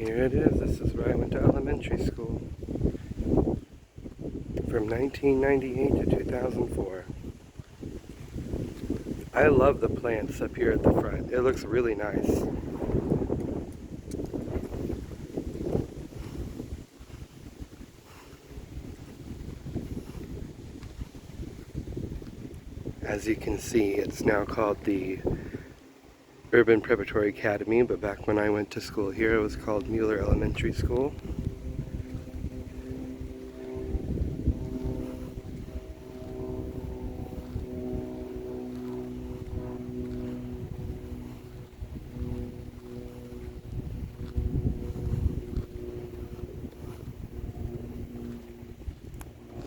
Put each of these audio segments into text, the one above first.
Here it is. This is where I went to elementary school. From 1998 to 2004. I love the plants up here at the front. It looks really nice. As you can see, it's now called the Urban Prepertory Academy, but back when I went to school here, it was called Mueller Elementary School.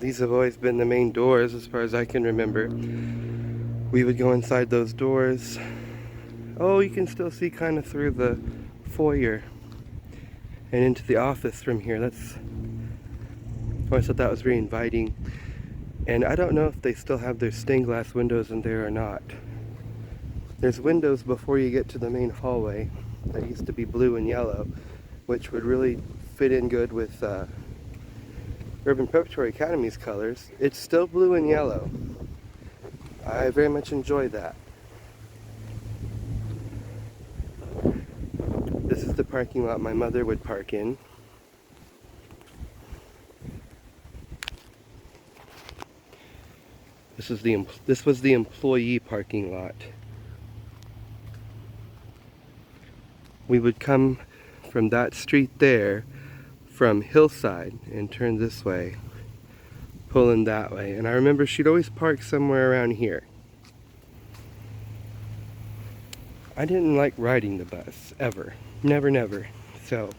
These have always been the main doors as far as I can remember. We would go inside those doors. Oh, you can still see kind of through the foyer and into the office from here. I always thought that was very inviting. And I don't know if they still have their stained glass windows in there or not. There's windows before you get to the main hallway that used to be blue and yellow, which would really fit in good with Urban Preparatory Academy's colors. It's still blue and yellow. I very much enjoy that. This is the parking lot my mother would park in. This was the employee parking lot. We would come from that street there from Hillside and turn this way, pull in that way. And I remember she'd always park somewhere around here. I didn't like riding the bus, ever. Never, never. So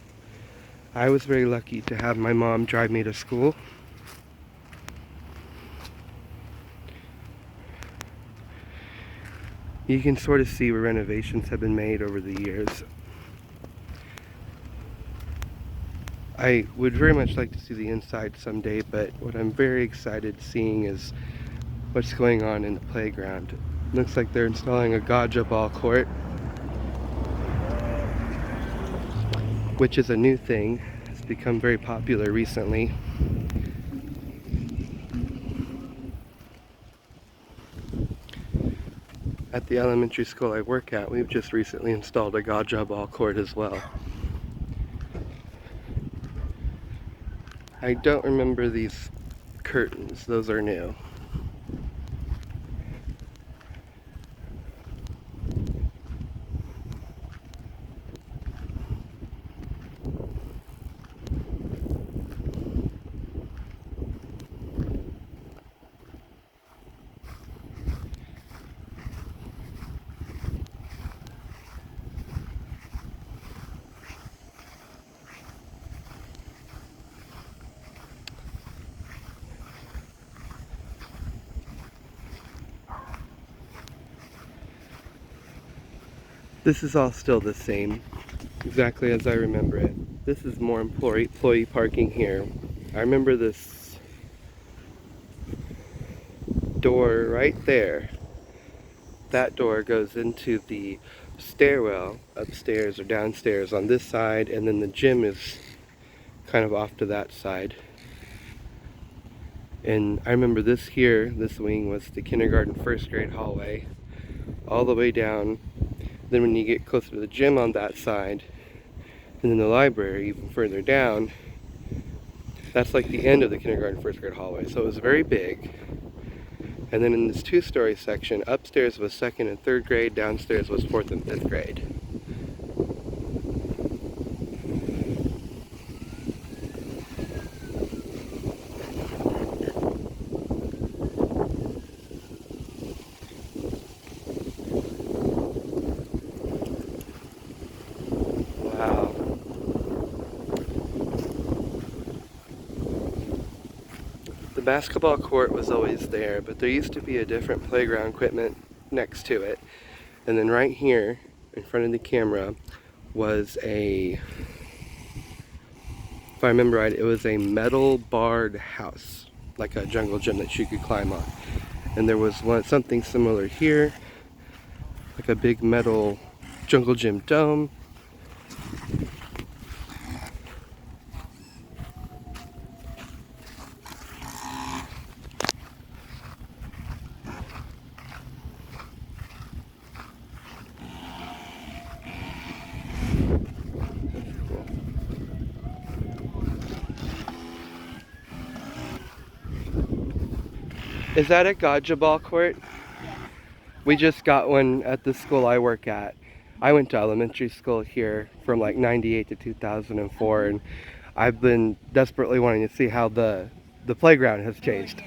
I was very lucky to have my mom drive me to school. You can sort of see where renovations have been made over the years. I would very much like to see the inside someday, but what I'm very excited seeing is what's going on in the playground. Looks like they're installing a gotcha ball court, which is a new thing. It's become very popular recently. At the elementary school I work at, we've just recently installed a gotcha ball court as well. I don't remember these curtains, those are new. This is all still the same, exactly as I remember it. This is more employee parking here. I remember this door right there. That door goes into the stairwell upstairs or downstairs on this side, and then the gym is kind of off to that side. And I remember this here, this wing was the kindergarten first grade hallway all the way down. Then when you get closer to the gym on that side, and then the library even further down, that's like the end of the kindergarten first grade hallway. So it was very big. And then in this two-story section, upstairs was second and third grade, downstairs was fourth and fifth grade. The basketball court was always there, but there used to be a different playground equipment next to it. And then right here, in front of the camera, was if I remember right, it was a metal barred house, like a jungle gym that you could climb on. And there was something similar here, like a big metal jungle gym dome. Is that a gotcha ball court? We just got one at the school I work at. I went to elementary school here from like 98 to 2004, and I've been desperately wanting to see how the playground has changed.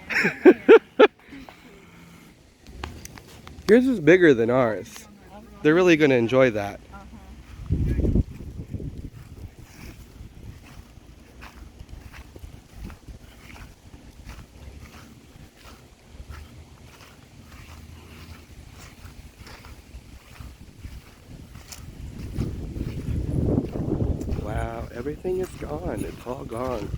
Yours is bigger than ours. They're really going to enjoy that. Wow, everything is gone. It's all gone.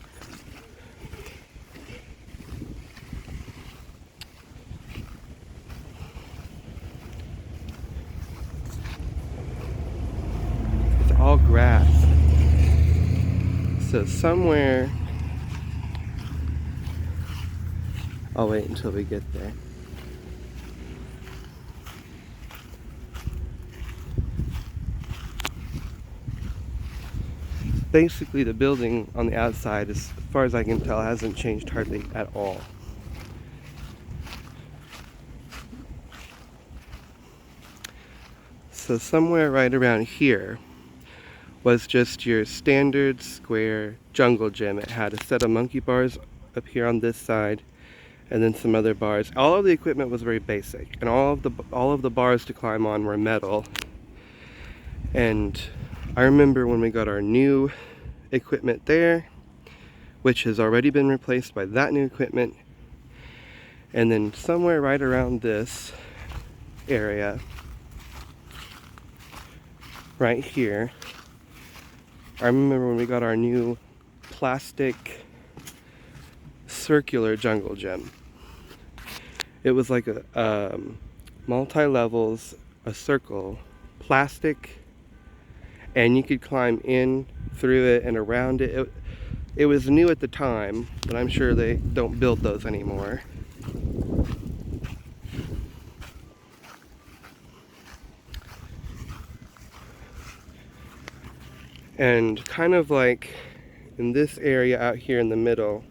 It's all grass. So somewhere, I'll wait until we get there. Basically, the building on the outside, as far as I can tell, hasn't changed hardly at all. So somewhere right around here was just your standard square jungle gym. It had a set of monkey bars up here on this side, and then some other bars. All of the equipment was very basic, and all of the bars to climb on were metal. And I remember when we got our new equipment there, which has already been replaced by that new equipment, and then somewhere right around this area, right here, I remember when we got our new plastic circular jungle gym. It was like a multi-levels, a circle, plastic, and you could climb in, through it, and around it. It was new at the time, but I'm sure they don't build those anymore. And kind of like in this area out here in the middle,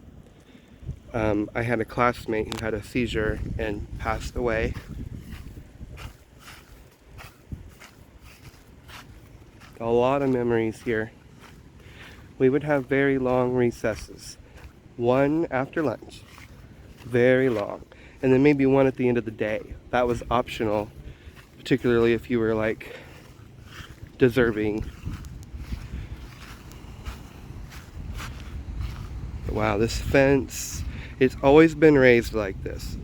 I had a classmate who had a seizure and passed away. A lot of memories here. We would have very long recesses. One after lunch, very long. And then maybe one at the end of the day. That was optional, particularly if you were like deserving. Wow, this fence, it's always been raised like this.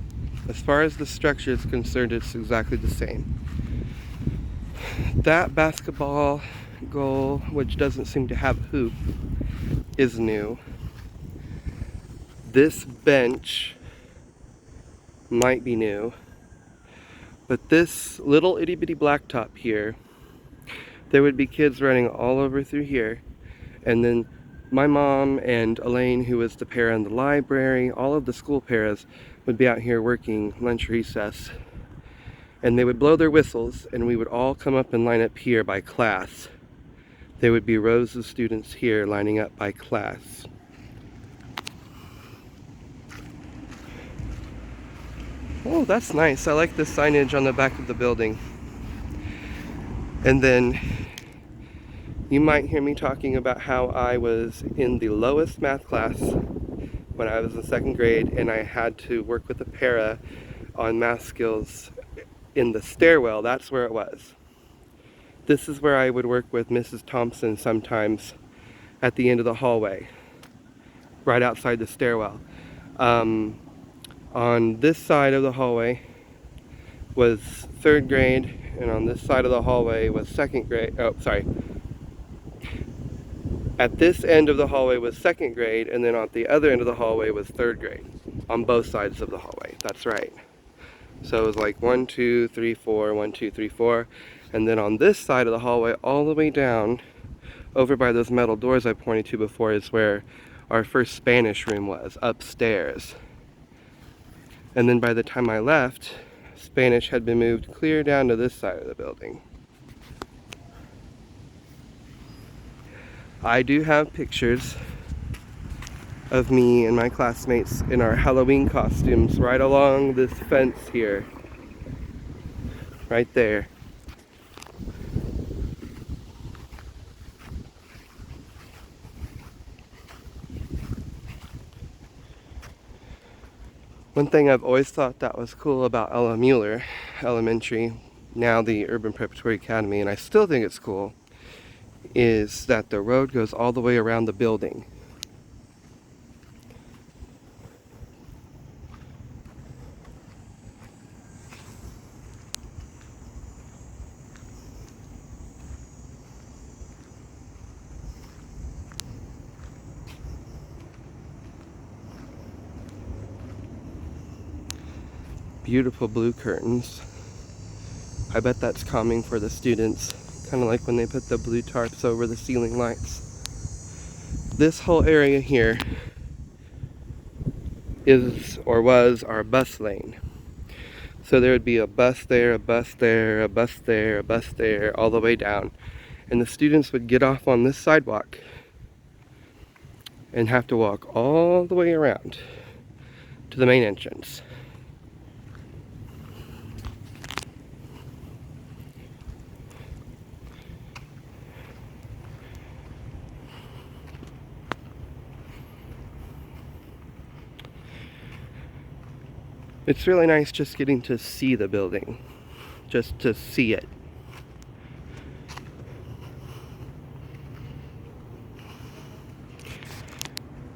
As far as the structure is concerned, it's exactly the same. That basketball goal, which doesn't seem to have a hoop, is new. This bench might be new. But this little itty bitty blacktop here, there would be kids running all over through here. And then my mom and Elaine, who was the para in the library, all of the school paras would be out here working lunch recess. And they would blow their whistles, and we would all come up and line up here by class. There would be rows of students here lining up by class. Oh, that's nice. I like the signage on the back of the building. And then you might hear me talking about how I was in the lowest math class when I was in second grade, and I had to work with a para on math skills in the stairwell. That's where it was. This is where I would work with Mrs. Thompson sometimes at the end of the hallway, right outside the stairwell. On this side of the hallway was third grade, and on this side of the hallway was second grade. Oh, sorry. At this end of the hallway was second grade, and then on the other end of the hallway was third grade. On both sides of the hallway, that's right. So it was like 1, 2, 3, 4, 1, 2, 3, 4. And then on this side of the hallway, all the way down, over by those metal doors I pointed to before, is where our first Spanish room was, upstairs. And then by the time I left, Spanish had been moved clear down to this side of the building. I do have pictures of me and my classmates in our Halloween costumes right along this fence here. Right there. One thing I've always thought that was cool about Mueller Elementary, now the Urban Prepertory Academy, and I still think it's cool, is that the road goes all the way around the building. Beautiful blue curtains. I bet that's calming for the students, kind of like when they put the blue tarps over the ceiling lights. This whole area here is or was our bus lane. So there would be a bus there, a bus there, a bus there, a bus there, all the way down. And the students would get off on this sidewalk and have to walk all the way around to the main entrance. It's really nice just getting to see the building, just to see it.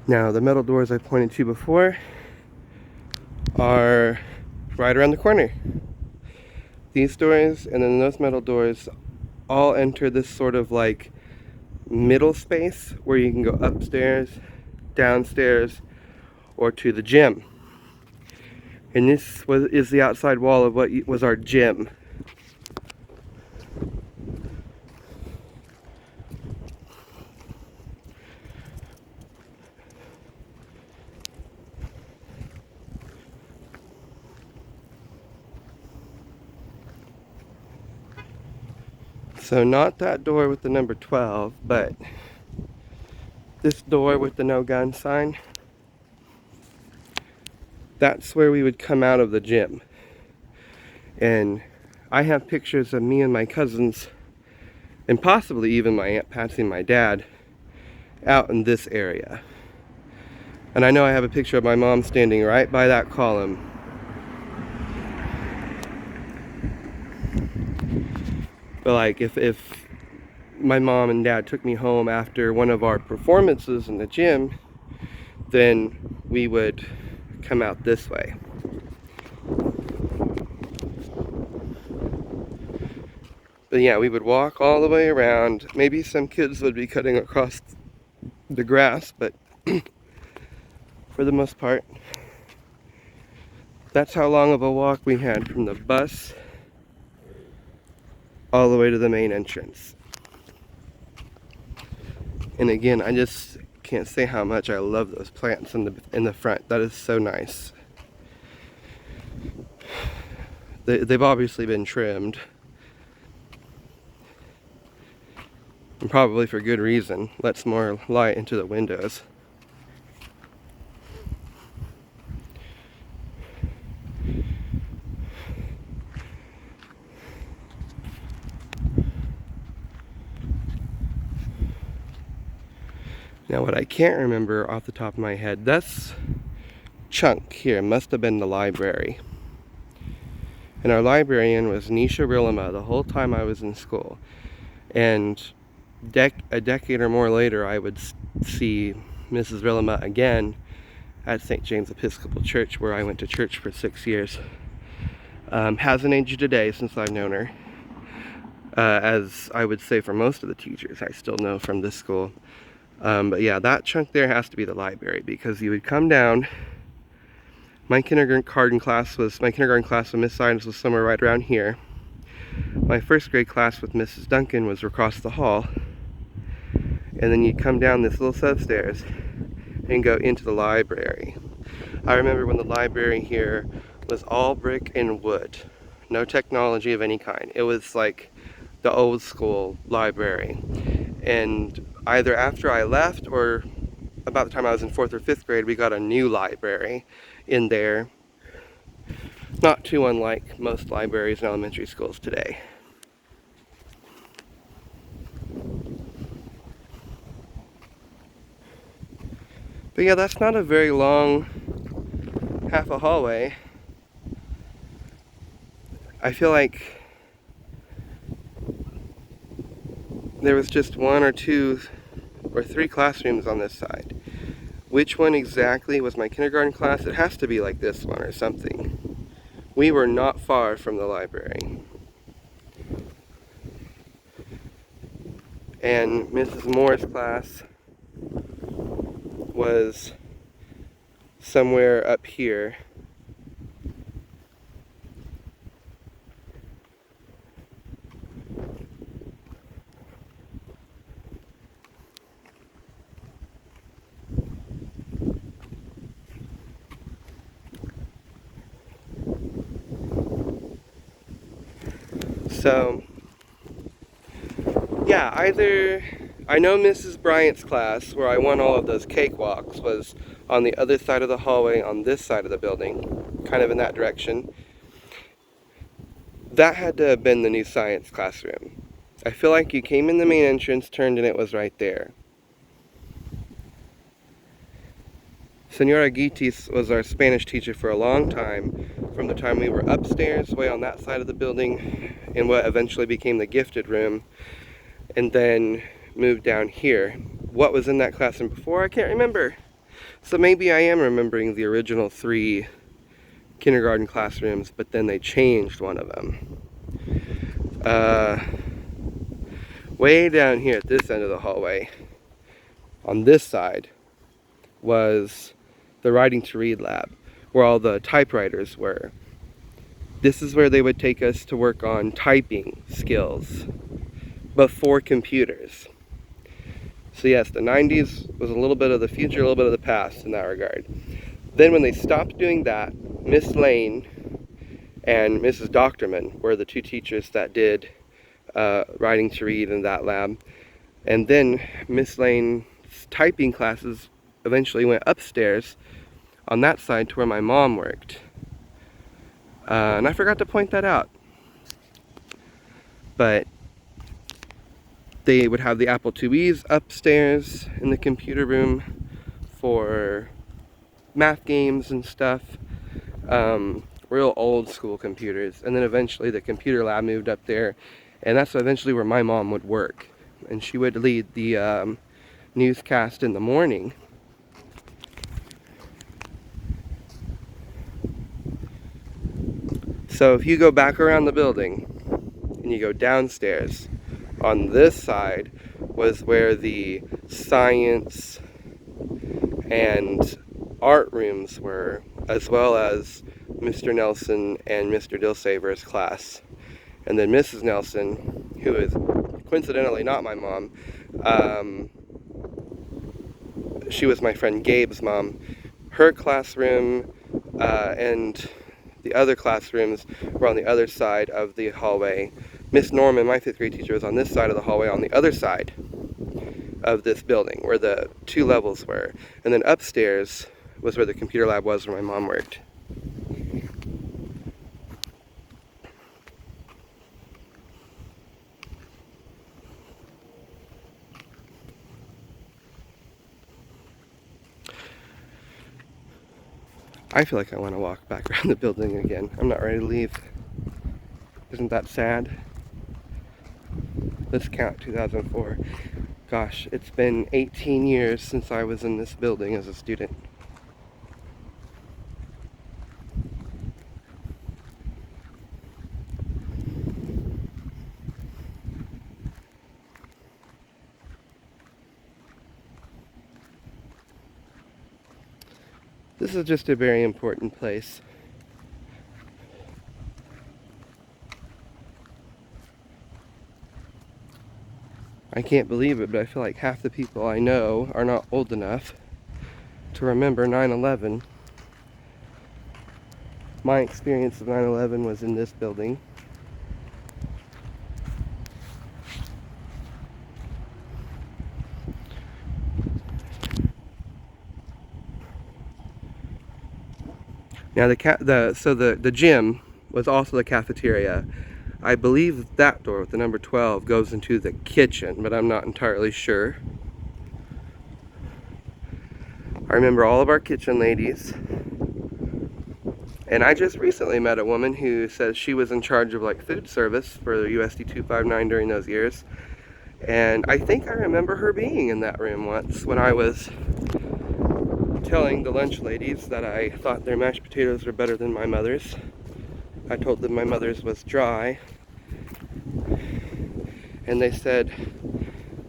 Now, the metal doors I pointed to before are right around the corner. These doors and then those metal doors all enter this sort of like middle space where you can go upstairs, downstairs, or to the gym. And this is the outside wall of what was our gym. So not that door with the number 12, but this door with the no gun sign. That's where we would come out of the gym. And I have pictures of me and my cousins, and possibly even my Aunt Patsy and my dad, out in this area. And I know I have a picture of my mom standing right by that column. But like if my mom and dad took me home after one of our performances in the gym, then we would come out this way. But yeah, we would walk all the way around. Maybe some kids would be cutting across the grass, but for the most part, that's how long of a walk we had from the bus all the way to the main entrance. And again, I just can't say how much I love those plants in the front. That is so nice. They've obviously been trimmed, and probably for good reason. Lets more light into the windows. Now what I can't remember off the top of my head, this chunk here must have been the library. And our librarian was Nisha Rilima the whole time I was in school. And a decade or more later, I would see Mrs. Rilima again at St. James Episcopal Church, where I went to church for 6 years. Hasn't aged a day since I've known her. As I would say for most of the teachers I still know from this school. But yeah, that chunk there has to be the library, because you would come down. My kindergarten class with Miss Science was somewhere right around here. My first grade class with Mrs. Duncan was across the hall. And then you'd come down this little set of stairs and go into the library. I remember when the library here was all brick and wood. No technology of any kind. It was like the old school library. And either after I left or about the time I was in 4th or 5th grade, we got a new library in there. Not too unlike most libraries in elementary schools today. But yeah, that's not a very long half a hallway. I feel like there was just 1 or 2 or 3 classrooms on this side. Which one exactly was my kindergarten class? It has to be like this one or something. We were not far from the library. And Mrs. Moore's class was somewhere up here. So, yeah, either I know Mrs. Bryant's class, where I won all of those cakewalks, was on the other side of the hallway on this side of the building, kind of in that direction. That had to have been the new science classroom. I feel like you came in the main entrance, turned, and it was right there. Senora Gitis was our Spanish teacher for a long time, from the time we were upstairs, way on that side of the building, in what eventually became the gifted room, and then moved down here. What was in that classroom before, I can't remember. So maybe I am remembering the original 3 kindergarten classrooms, but then they changed one of them. Way down here at this end of the hallway, on this side, was the writing to read lab, where all the typewriters were. This is where they would take us to work on typing skills before computers. So yes, the 90s was a little bit of the future, a little bit of the past in that regard. Then when they stopped doing that, Miss Lane and Mrs. Doctorman were the 2 teachers that did writing to read in that lab. And then Miss Lane's typing classes eventually went upstairs on that side to where my mom worked. And I forgot to point that out. But they would have the Apple IIe's upstairs in the computer room for math games and stuff. Real old school computers. And then eventually the computer lab moved up there, and that's eventually where my mom would work. And she would lead the newscast in the morning. So if you go back around the building and you go downstairs, on this side was where the science and art rooms were, as well as Mr. Nelson and Mr. Dilsaver's class. And then Mrs. Nelson, who is coincidentally not my mom, she was my friend Gabe's mom. Her classroom and the other classrooms were on the other side of the hallway. Miss Norman, my 5th grade teacher, was on this side of the hallway on the other side of this building, where the 2 levels were. And then upstairs was where the computer lab was, where my mom worked. I feel like I want to walk back around the building again. I'm not ready to leave. Isn't that sad? Let's count 2004. Gosh, it's been 18 years since I was in this building as a student. This is just a very important place. I can't believe it, but I feel like half the people I know are not old enough to remember 9/11. My experience of 9/11 was in this building. Now the gym was also the cafeteria. I believe that door with the number 12 goes into the kitchen, but I'm not entirely sure. I remember all of our kitchen ladies. And I just recently met a woman who says she was in charge of like food service for USD 259 during those years. And I think I remember her being in that room once when I was telling the lunch ladies that I thought their mashed potatoes were better than my mother's. I told them my mother's was dry. And they said,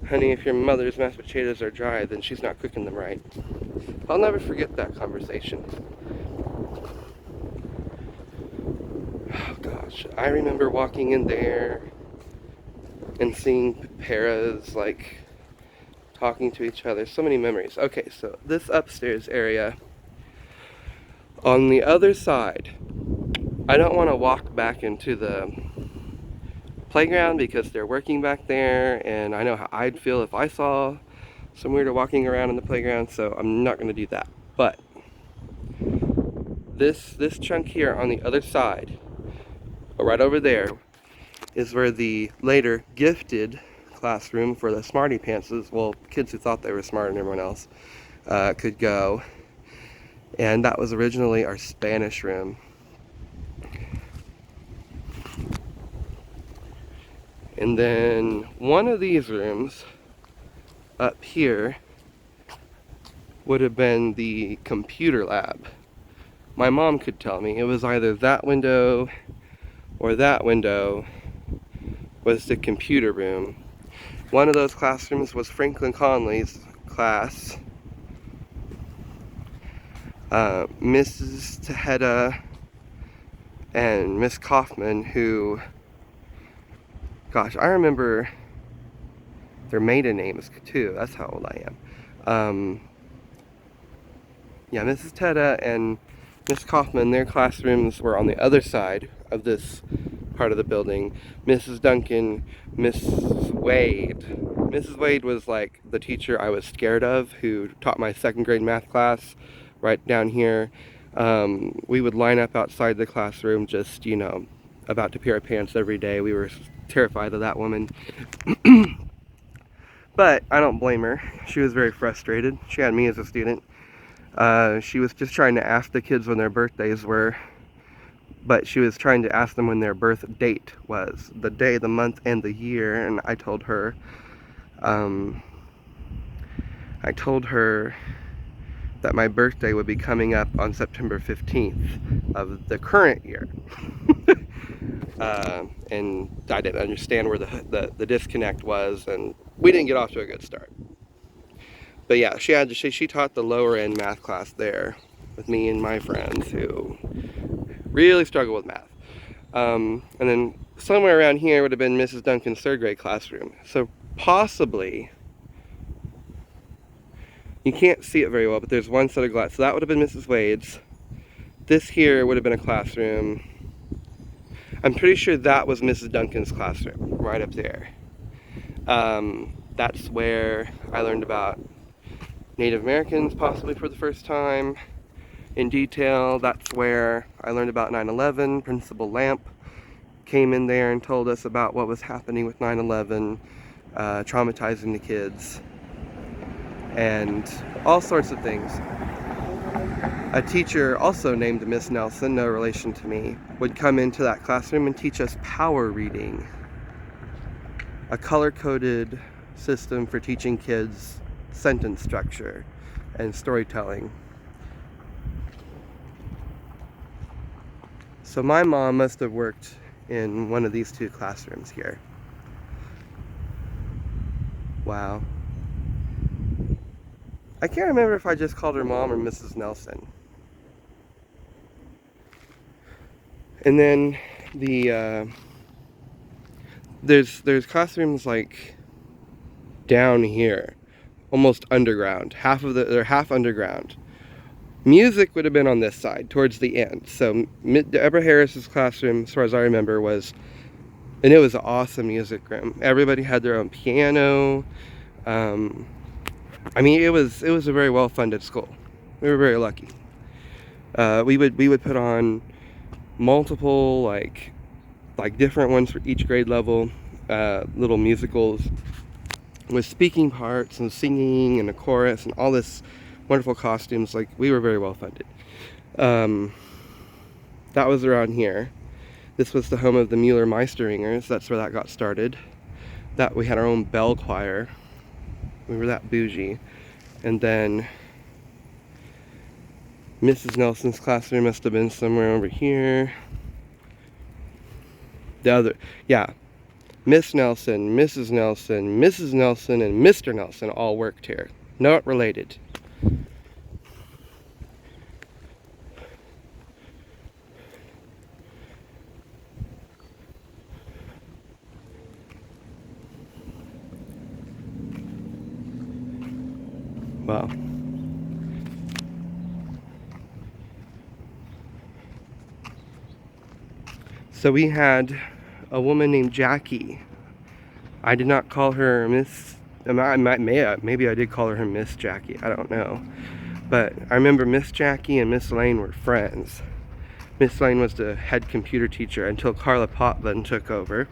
honey, if your mother's mashed potatoes are dry, then she's not cooking them right. I'll never forget that conversation. Oh gosh, I remember walking in there and seeing paras like talking to each other. So many memories. Okay, so this upstairs area, on the other side, I don't want to walk back into the playground because they're working back there, and I know how I'd feel if I saw some weirdo walking around in the playground, so I'm not going to do that. But this chunk here on the other side, right over there, is where the later gifted classroom for the smarty pantses, well, kids who thought they were smarter than everyone else, could go. And that was originally our Spanish room. And then one of these rooms up here would have been the computer lab. My mom could tell me it was either that window or that window was the computer room. One of those classrooms was Franklin Conley's class. Mrs. Tejeda and Miss Kaufman, who, gosh, I remember their maiden names too. That's how old I am. Yeah, Mrs. Tejeda and Miss Kaufman, their classrooms were on the other side of this part of the building. Mrs. Duncan, Mrs. Wade. Mrs. Wade was like the teacher I was scared of, who taught my second grade math class right down here. We would line up outside the classroom just, you know, about to pee our pants every day. We were terrified of that woman. But I don't blame her. She was very frustrated. She had me as a student. She was just trying to ask the kids when their birthdays were, but she was trying to ask them when their birth date was, the day, the month, and the year. And I told her that my birthday would be coming up on September 15th of the current year. And I didn't understand where the disconnect was, and we didn't get off to a good start. But yeah, she taught the lower end math class there with me and my friends who really struggle with math. And then somewhere around here would have been Mrs. Duncan's third grade classroom. So possibly, you can't see it very well, but there's one set of glass. So that would have been Mrs. Wade's. This here would have been a classroom. I'm pretty sure that was Mrs. Duncan's classroom, right up there. That's where I learned about Native Americans, possibly for the first time in detail. That's where I learned about 9/11. Principal Lamp came in there and told us about what was happening with 9/11, traumatizing the kids, and all sorts of things. A teacher, also named Miss Nelson, no relation to me, would come into that classroom and teach us power reading, a color-coded system for teaching kids sentence structure and storytelling. So my mom must have worked in one of these two classrooms here. Wow. I can't remember if I just called her mom or Mrs. Nelson. And then there's classrooms like down here, almost underground. They're half underground. Music would have been on this side towards the end. So Deborah Harris's classroom, as far as I remember, and it was an awesome music room. Everybody had their own piano. I mean, it was a very well-funded school. We were very lucky. We would put on multiple like different ones for each grade level, little musicals with speaking parts and singing and a chorus and all this wonderful costumes. Like, we were very well funded. That was around here. This was the home of the Mueller Meisteringers. That's where that got started. That we had our own bell choir. We were that bougie. And then Mrs. Nelson's classroom must have been somewhere over here. Miss Nelson, Mrs. Nelson, Mrs. Nelson, and Mr. Nelson all worked here. Not related. Wow. So we had a woman named Jackie. I did not call her Miss. Maybe I did call her Miss Jackie. I don't know. But I remember Miss Jackie and Miss Lane were friends. Miss Lane was the head computer teacher until Carla Potvin took over.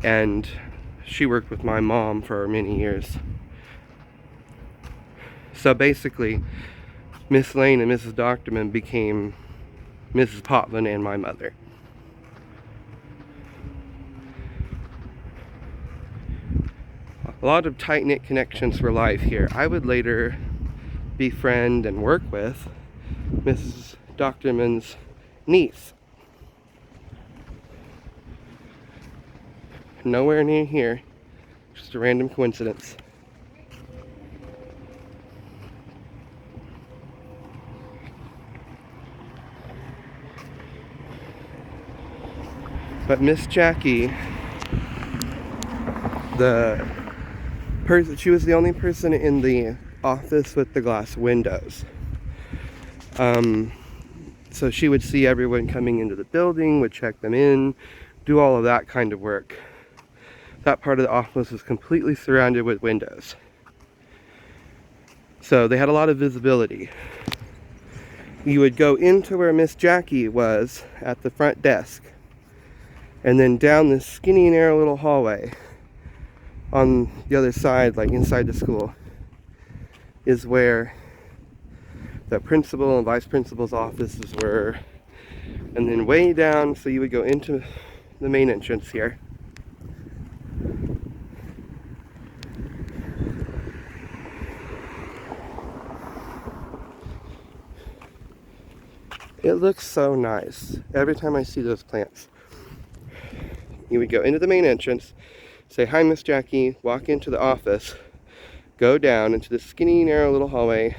And she worked with my mom for many years. So basically, Miss Lane and Mrs. Doctorman became Mrs. Potvin and my mother. A lot of tight-knit connections for life here. I would later befriend and work with Mrs. Doctorman's niece. Nowhere near here. Just a random coincidence. But Miss Jackie, she was the only person in the office with the glass windows. So she would see everyone coming into the building, would check them in, do all of that kind of work. That part of the office was completely surrounded with windows. So they had a lot of visibility. You would go into where Miss Jackie was at the front desk, and then down this skinny, narrow little hallway on the other side, like inside the school, is where the principal and vice principal's offices were. And then way down, so you would go into the main entrance here. It looks so nice every time I see those plants. You would go into the main entrance, say, "Hi, Miss Jackie," walk into the office, go down into the skinny, narrow little hallway,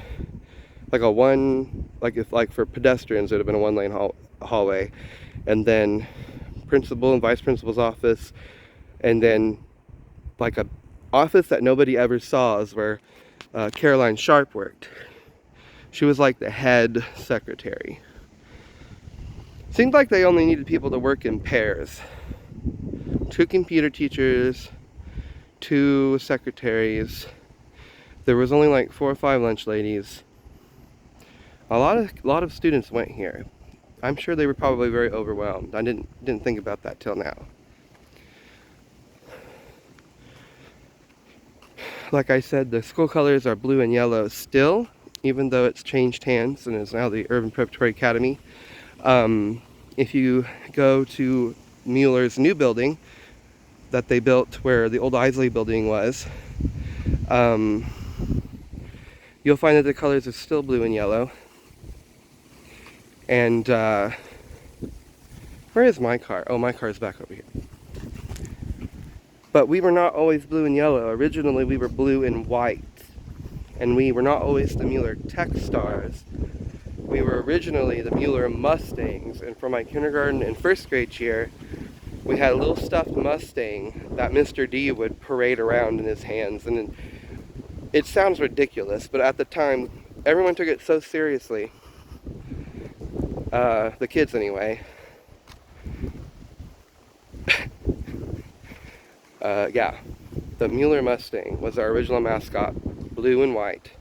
like for pedestrians, it would have been a one-lane hallway, and then principal and vice principal's office, and then like a office that nobody ever saw is where Caroline Sharp worked. She was like the head secretary. Seemed like they only needed people to work in pairs. 2 computer teachers, 2 secretaries. There was only like 4 or 5 lunch ladies. A lot of students went here. I'm sure they were probably very overwhelmed. I didn't think about that till now. Like I said, the school colors are blue and yellow still, even though it's changed hands and is now the Urban Prepertory Academy. If you go to Mueller's new building that they built where the old Isley building was, you'll find that the colors are still blue and yellow. And where is my car? Oh, my car is back over here. But we were not always blue and yellow. Originally we were blue and white. And we were not always the Mueller Tech Stars. We were originally the Mueller Mustangs, and for my kindergarten and first grade year, we had a little stuffed Mustang that Mr. D would parade around in his hands. And it sounds ridiculous, but at the time, everyone took it so seriously. The kids anyway. Yeah, the Mueller Mustang was our original mascot, blue and white.